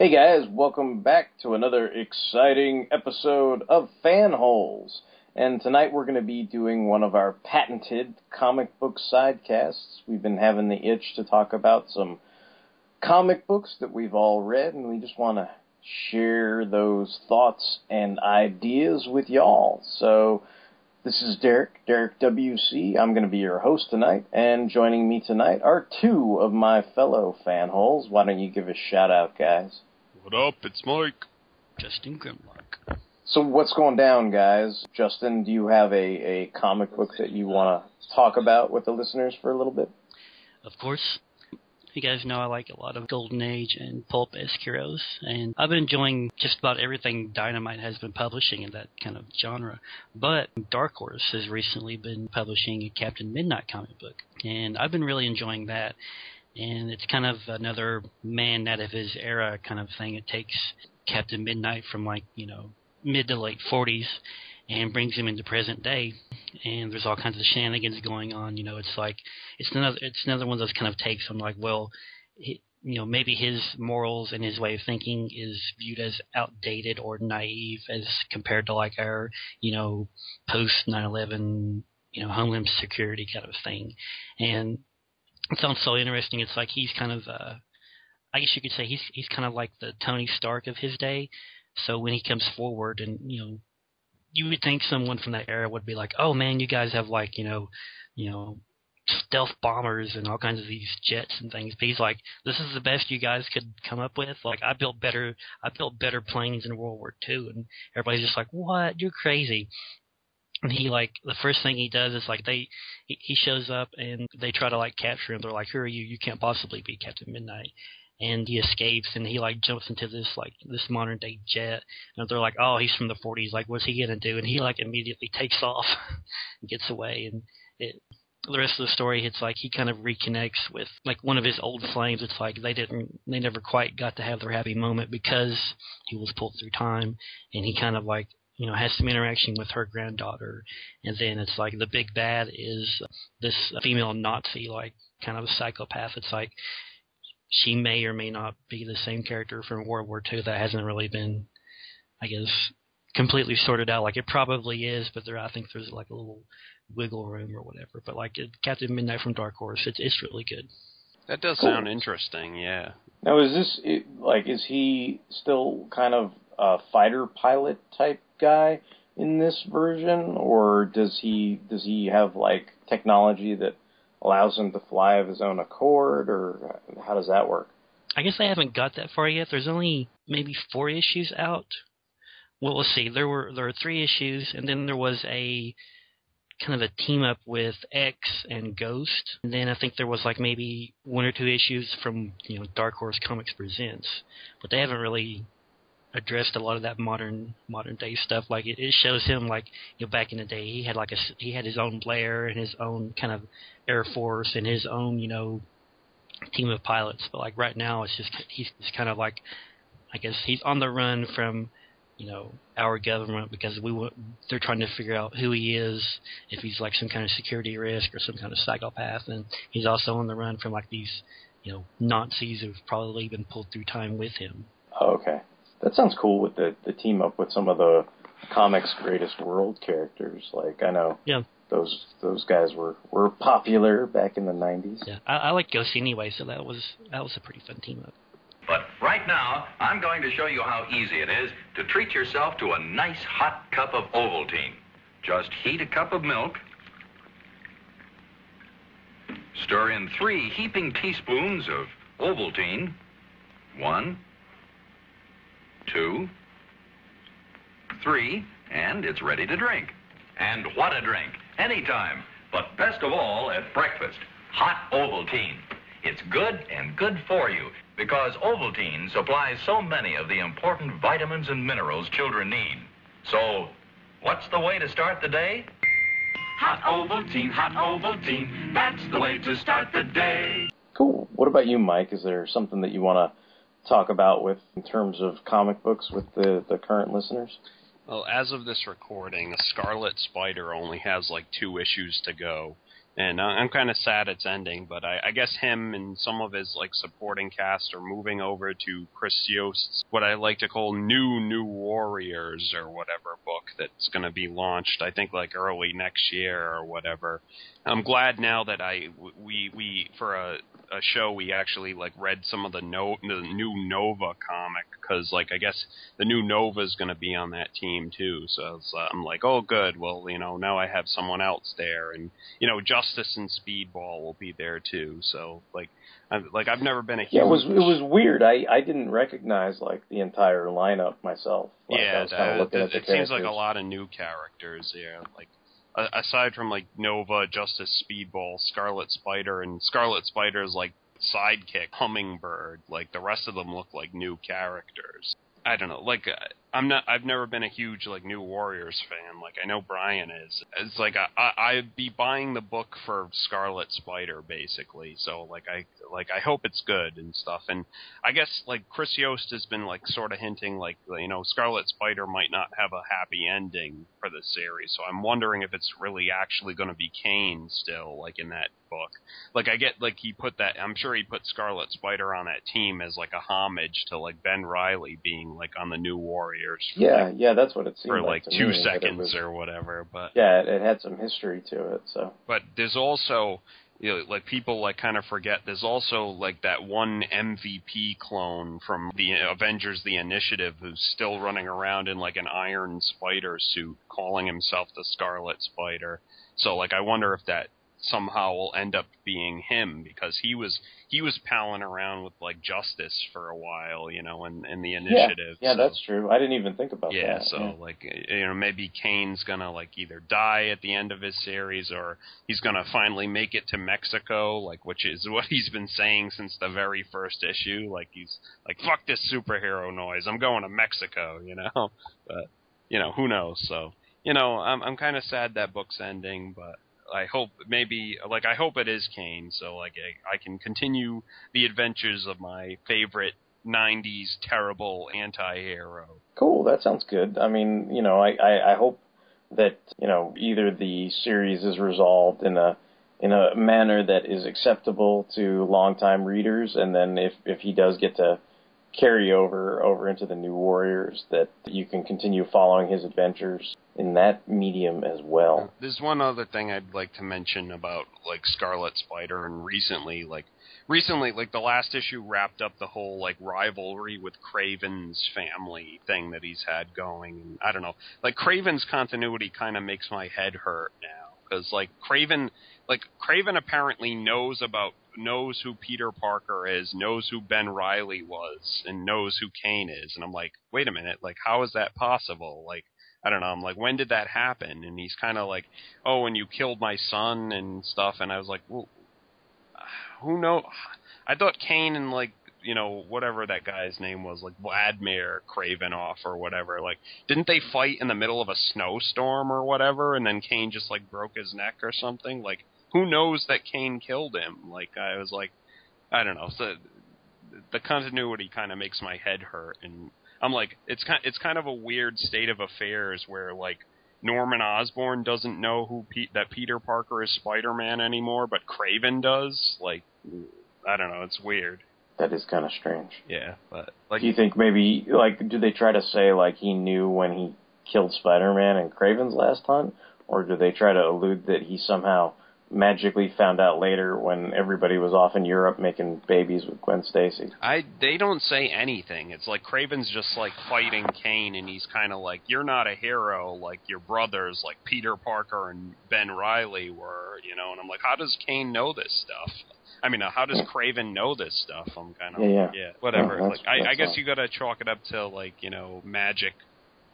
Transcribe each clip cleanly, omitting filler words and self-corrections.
Hey guys, welcome back to another exciting episode of Fanholes. And tonight we're going to be doing one of our patented comic book sidecasts. We've been having the itch to talk about some comic books that we've all read, and we just want to share those thoughts and ideas with y'all. So this is Derek WC. I'm going to be your host tonight, and joining me tonight are two of my fellow Fanholes. Why don't you give a shout out, guys? What up? It's Mike. Justin Grimlock. So what's going down, guys? Justin, do you have a comic book that you want to talk about with the listeners for a little bit? Of course. You guys know I like a lot of Golden Age and pulp-esque heroes, and I've been enjoying just about everything Dynamite has been publishing in that kind of genre. But Dark Horse has recently been publishing a Captain Midnight comic book, and I've been really enjoying that. And it's kind of another man out of his era kind of thing. It takes Captain Midnight from mid to late 40s and brings him into present day. And there's all kinds of shenanigans going on. It's another one of those kind of takes on maybe his morals and his way of thinking is viewed as outdated or naive as compared to our, post 9/11, Homeland Security kind of thing. And it sounds so interesting. It's like he's kind of, I guess you could say he's kind of like the Tony Stark of his day. So when he comes forward and, you would think someone from that era would be like, oh man, you guys have stealth bombers and all kinds of these jets and things. But he's like, this is the best you guys could come up with. Like I built better planes in World War II. And everybody's just like, what? You're crazy. And he the first thing he does is he shows up and they try to capture him. They're like, who are you? You can't possibly be Captain Midnight. And he escapes and he jumps into this modern day jet. And they're like, oh, he's from the 40s. What's he gonna do? And he immediately takes off and gets away. And the rest of the story, it's he kind of reconnects with one of his old flames. It's they never quite got to have their happy moment because he was pulled through time. And he kind of has some interaction with her granddaughter, and then it's the big bad is this female Nazi, kind of a psychopath. It's she may or may not be the same character from World War II. That hasn't really been, I guess, completely sorted out. It probably is, but I think there's a little wiggle room or whatever. But Captain Midnight from Dark Horse, it's really good. That does sound interesting, yeah. Now, is he still kind of a fighter pilot type guy in this version, or does he have technology that allows him to fly of his own accord, or how does that work? I guess I haven't got that far yet. There's only maybe 4 issues out. Well, let's see. There were 3 issues, and then there was a kind of a team up with X and Ghost, and then I think there was maybe 1 or 2 issues from Dark Horse Comics Presents, but they haven't really addressed a lot of that modern day stuff. It shows him back in the day he had his own lair and his own kind of Air Force and his own team of pilots. But right now it's just he's kind of I guess he's on the run from our government because they're trying to figure out who he is, if he's some kind of security risk or some kind of psychopath, and he's also on the run from these Nazis who've probably been pulled through time with him. Oh, okay. That sounds cool with the team up with some of the comics' greatest world characters. I know those guys were popular back in the 90s. Yeah, I like Ghost anyway, so that was a pretty fun team up. But right now, I'm going to show you how easy it is to treat yourself to a nice hot cup of Ovaltine. Just heat a cup of milk, stir in 3 heaping teaspoons of Ovaltine. 1, 2, 3, and it's ready to drink. And what a drink, anytime, but best of all at breakfast, hot Ovaltine. It's good and good for you because Ovaltine supplies so many of the important vitamins and minerals children need. So, what's the way to start the day? Hot Ovaltine, that's the way to start the day. Cool. What about you, Mike? Is there something that you want to talk about in terms of comic books with the current listeners? Well, as of this recording, Scarlet Spider only has 2 issues to go, And I'm kind of sad it's ending, but I guess him and some of his like supporting cast are moving over to Chris Yost's, what I like to call New Warriors or whatever book that's going to be launched, I think like early next year or whatever. I'm glad now that we for a show we actually like read some of the new Nova comic, because like I guess the new Nova is going to be on that team too. So I'm like, oh good, well now I have someone else there, and Justice and Speedball will be there too. So I've never been a huge... Yeah, it was weird. I didn't recognize like the entire lineup myself. Like, yeah, I was kind of looking at the it seems like a lot of new characters here. Like aside from like Nova, Justice, Speedball, Scarlet Spider, and Scarlet Spider's like sidekick Hummingbird, like the rest of them look like new characters. I don't know, like I've never been a huge like New Warriors fan. Like I know Brian is. It's like I'd be buying the book for Scarlet Spider basically. So I hope it's good and stuff. And I guess like Chris Yost has been like sort of hinting like Scarlet Spider might not have a happy ending for the series. So I'm wondering if it's really actually going to be Kane still like in that book. Like I get like he put that, I'm sure he put Scarlet Spider on that team as like a homage to like Ben Reilly being like on the New Warriors. Yeah, that's what it seemed for like 2 me, seconds or whatever. But yeah, it had some history to it. So, but there's also like people like kind of forget. There's also like that one MVP clone from the Avengers: The Initiative who's still running around in like an Iron Spider suit, calling himself the Scarlet Spider. So like I wonder if that somehow will end up being him, because he was palling around with like Justice for a while, in the Initiative. Yeah, that's true. I didn't even think about that. Yeah, so like maybe Kane's gonna like either die at the end of his series, or he's gonna finally make it to Mexico, like which is what he's been saying since the very first issue. Like he's like, fuck this superhero noise, I'm going to Mexico, But who knows? So I'm kind of sad that book's ending, but I hope it is Kane, so like I can continue the adventures of my favorite 90s terrible anti-hero. Cool, that sounds good. I mean, I hope that, either the series is resolved in a manner that is acceptable to longtime readers, and then if he does get to carry over into the New Warriors, that you can continue following his adventures in that medium as well. There's one other thing I'd like to mention about like Scarlet Spider, and recently the last issue wrapped up the whole like rivalry with Kraven's family thing that he's had going. And I don't know, like Kraven's continuity kind of makes my head hurt now, because like Kraven apparently knows who Peter Parker is, knows who Ben Reilly was, and knows who Kane is. And I'm like, wait a minute, like how is that possible? Like, I don't know, I'm like, when did that happen? And he's kind of like, oh, when you killed my son and stuff. And I was like, well, who knows? I thought Kane and like, whatever that guy's name was, like Vladimir Kravinoff or whatever, like, didn't they fight in the middle of a snowstorm or whatever? And then Kane just like broke his neck or something? Like, who knows that Kane killed him? Like, I was like, I don't know. So the continuity kind of makes my head hurt, and I'm like, it's kind of a weird state of affairs where like Norman Osborn doesn't know that Peter Parker is Spider-Man anymore, but Kraven does. Like, I don't know, it's weird. That is kind of strange. Yeah, but like, do you think maybe like do they try to say like he knew when he killed Spider-Man in Kraven's last hunt, or do they try to allude that he somehow magically found out later when everybody was off in Europe making babies with Gwen Stacy? They don't say anything. It's like Kraven's just like fighting Kane, and he's kind of like, you're not a hero like your brothers, like Peter Parker and Ben Reilly were, and I'm like, how does Kane know this stuff? I mean, how does Kraven know this stuff? I'm kind of whatever. Yeah, like I guess you gotta chalk it up to like, magic.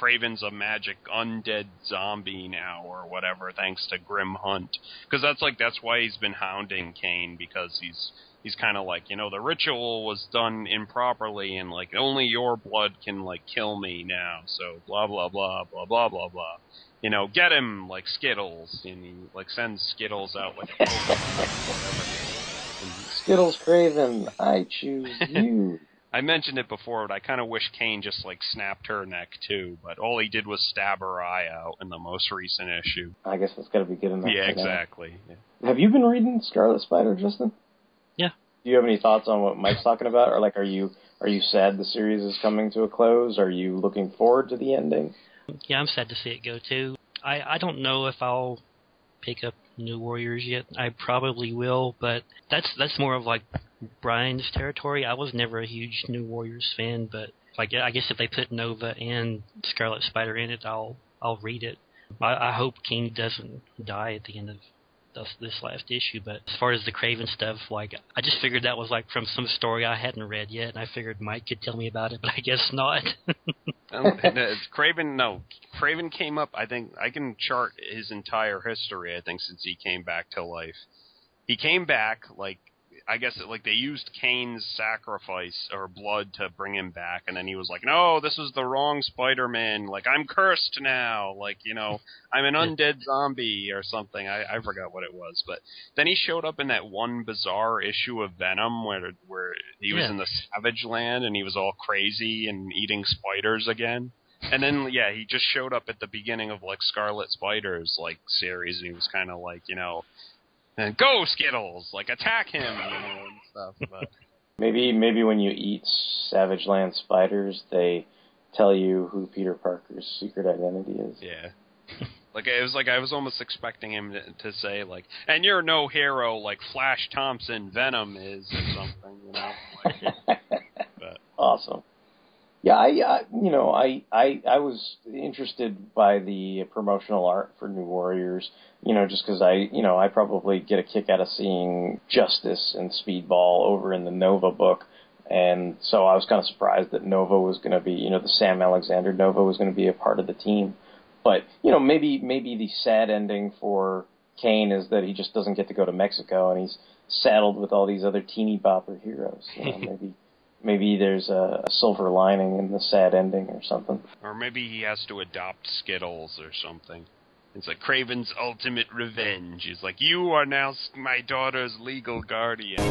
Kraven's a magic undead zombie now or whatever, thanks to Grim Hunt. Because that's why he's been hounding Kane, because he's kind of like, the ritual was done improperly, and like only your blood can like kill me now. So blah blah blah blah blah blah blah. Get him like Skittles, and he like sends Skittles out like a Pokemon or whatever. Skittles Kraven, I choose you. I mentioned it before, but I kind of wish Kane just, like, snapped her neck, too. But all he did was stab her eye out in the most recent issue. I guess that's got to be good enough. Yeah, exactly. Yeah. Have you been reading Scarlet Spider, Justin? Yeah. Do you have any thoughts on what Mike's talking about? Or, like, are you sad the series is coming to a close? Are you looking forward to the ending? Yeah, I'm sad to see it go, too. I don't know if I'll pick up New Warriors yet. I probably will, but that's more of like Brian's territory. I was never a huge New Warriors fan, but like I guess if they put Nova and Scarlet Spider in it, I'll read it. I hope King doesn't die at the end of this last issue, but as far as the Kraven stuff, like I just figured that was like from some story I hadn't read yet, and I figured Mike could tell me about it, but I guess not. Kraven came up, I think, I can chart his entire history, I think, since he came back to life. He came back, like, I guess, like, they used Kane's sacrifice or blood to bring him back, and then he was like, no, this is the wrong Spider-Man, like, I'm cursed now, like, you know, I'm an undead zombie or something, I forgot what it was, but then he showed up in that one bizarre issue of Venom where he was in the Savage Land, and he was all crazy and eating spiders again. And then, yeah, he just showed up at the beginning of, like, Scarlet Spider's, like, series, and he was kind of like, you know, and go Skittles, like attack him, you know, and stuff. But maybe when you eat Savage Land spiders, they tell you who Peter Parker's secret identity is. Yeah, I was almost expecting him to say like, and you're no hero like Flash Thompson Venom is or something, you know. But. Awesome. Yeah, I was interested by the promotional art for New Warriors, you know, just because I probably get a kick out of seeing Justice and Speedball over in the Nova book, and so I was kind of surprised that Nova was going to be, you know, the Sam Alexander Nova was going to be a part of the team. But, you know, maybe the sad ending for Kane is that he just doesn't get to go to Mexico and he's saddled with all these other teeny bopper heroes, you know, Maybe there's a silver lining in the sad ending or something. Or maybe he has to adopt Skittles or something. It's like Kraven's ultimate revenge. He's like, you are now my daughter's legal guardian.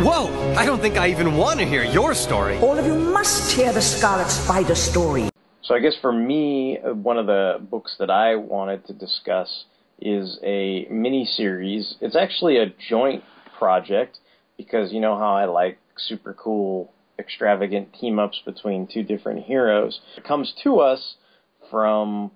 Whoa! I don't think I even want to hear your story. All of you must hear the Scarlet Spider story. So I guess for me, one of the books that I wanted to discuss is a mini-series. It's actually a joint project because you know how I like super cool extravagant team-ups between two different heroes. It comes to us from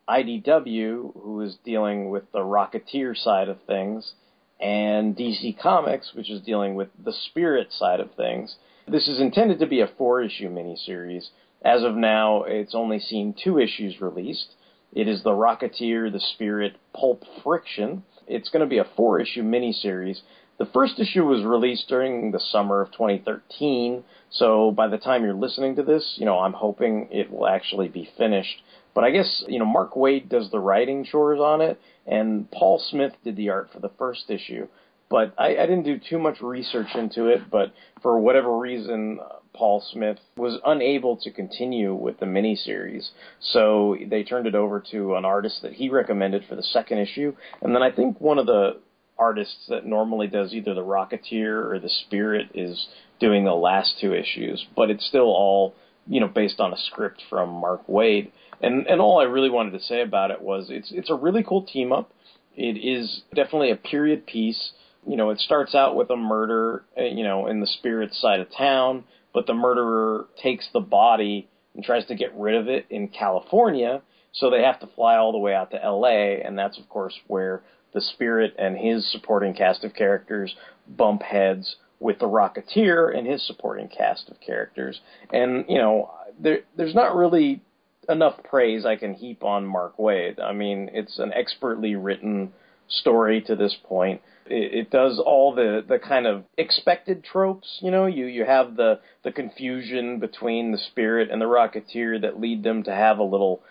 IDW, who is dealing with the Rocketeer side of things, and DC Comics, which is dealing with the Spirit side of things. This is intended to be a 4-issue miniseries. As of now, it's only seen 2 issues released. It is the Rocketeer, the Spirit, Pulp Friction. It's going to be a 4-issue miniseries. The first issue was released during the summer of 2013, so by the time you're listening to this, you know, I'm hoping it will actually be finished. But I guess, you know, Mark Waid does the writing chores on it, and Paul Smith did the art for the first issue. But I didn't do too much research into it, but for whatever reason, Paul Smith was unable to continue with the miniseries. So they turned it over to an artist that he recommended for the second issue, and then I think one of the artists that normally does either the Rocketeer or the Spirit is doing the last 2 issues, but it's still all, you know, based on a script from Mark Waid. And all I really wanted to say about it was it's a really cool team-up. It is definitely a period piece. You know, it starts out with a murder, you know, in the Spirit side of town, but the murderer takes the body and tries to get rid of it in California, so they have to fly all the way out to L.A., and that's, of course, where the Spirit and his supporting cast of characters bump heads with the Rocketeer and his supporting cast of characters. And, you know, there's not really enough praise I can heap on Mark Waid. I mean, it's an expertly written story to this point. It does all the kind of expected tropes, you know. You have the confusion between the Spirit and the Rocketeer that lead them to have a little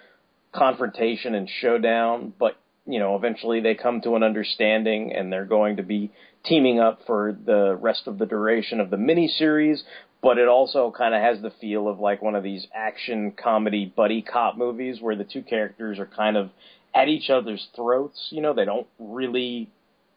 confrontation and showdown, but you know, eventually they come to an understanding and they're going to be teaming up for the rest of the duration of the miniseries, but it also kind of has the feel of like one of these action comedy buddy cop movies where the two characters are kind of at each other's throats. You know, they don't really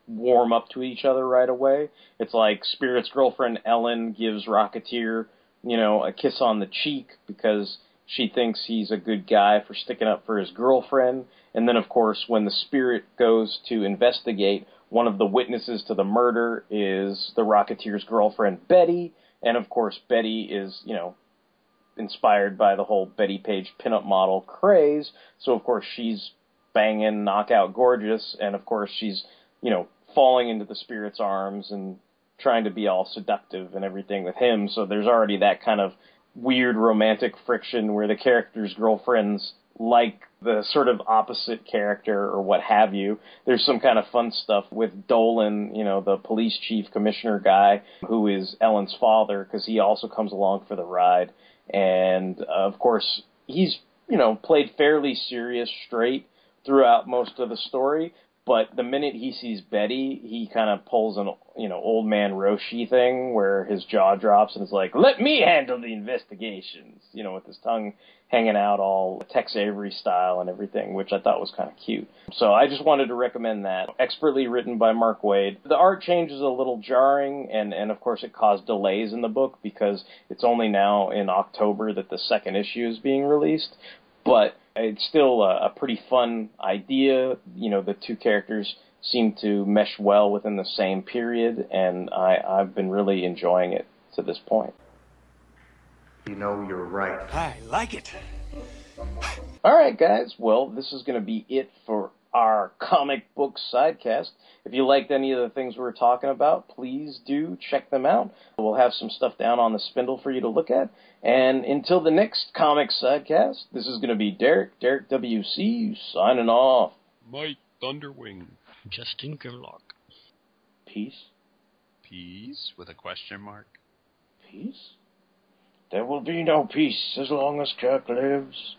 warm up to each other right away. It's like Spirit's girlfriend Ellen gives Rocketeer a kiss on the cheek because she thinks he's a good guy for sticking up for his girlfriend. And then, of course, when the spirit goes to investigate, one of the witnesses to the murder is the Rocketeer's girlfriend, Betty. And, of course, Betty is, inspired by the whole Betty Page pinup model craze. So, of course, she's banging, knockout gorgeous. And, of course, she's, falling into the spirit's arms and trying to be all seductive and everything with him. So there's already that kind of weird romantic friction where the character's girlfriends like the sort of opposite character or what have you. There's some kind of fun stuff with Dolan, the police chief commissioner guy who is Ellen's father, because he also comes along for the ride. And, of course, he's, played fairly serious straight throughout most of the story. But the minute he sees Betty, he kind of pulls an, old man Roshi thing where his jaw drops and is like, let me handle the investigations, with his tongue hanging out all Tex Avery style and everything, which I thought was kind of cute. So I just wanted to recommend that. Expertly written by Mark Waid. The art change is a little jarring, and of course it caused delays in the book because it's only now in October that the second issue is being released. But it's still a pretty fun idea. The two characters seem to mesh well within the same period, and I've been really enjoying it to this point. You're right. I like it. All right, guys. Well, this is going to be it for our comic book sidecast. If you liked any of the things we were talking about, please do check them out. We'll have some stuff down on the spindle for you to look at. And until the next comic sidecast, this is going to be Derek WC, signing off. Mike Thunderwing. Justin Grimlock. Peace. Peace with a question mark. Peace? There will be no peace as long as Kirk lives.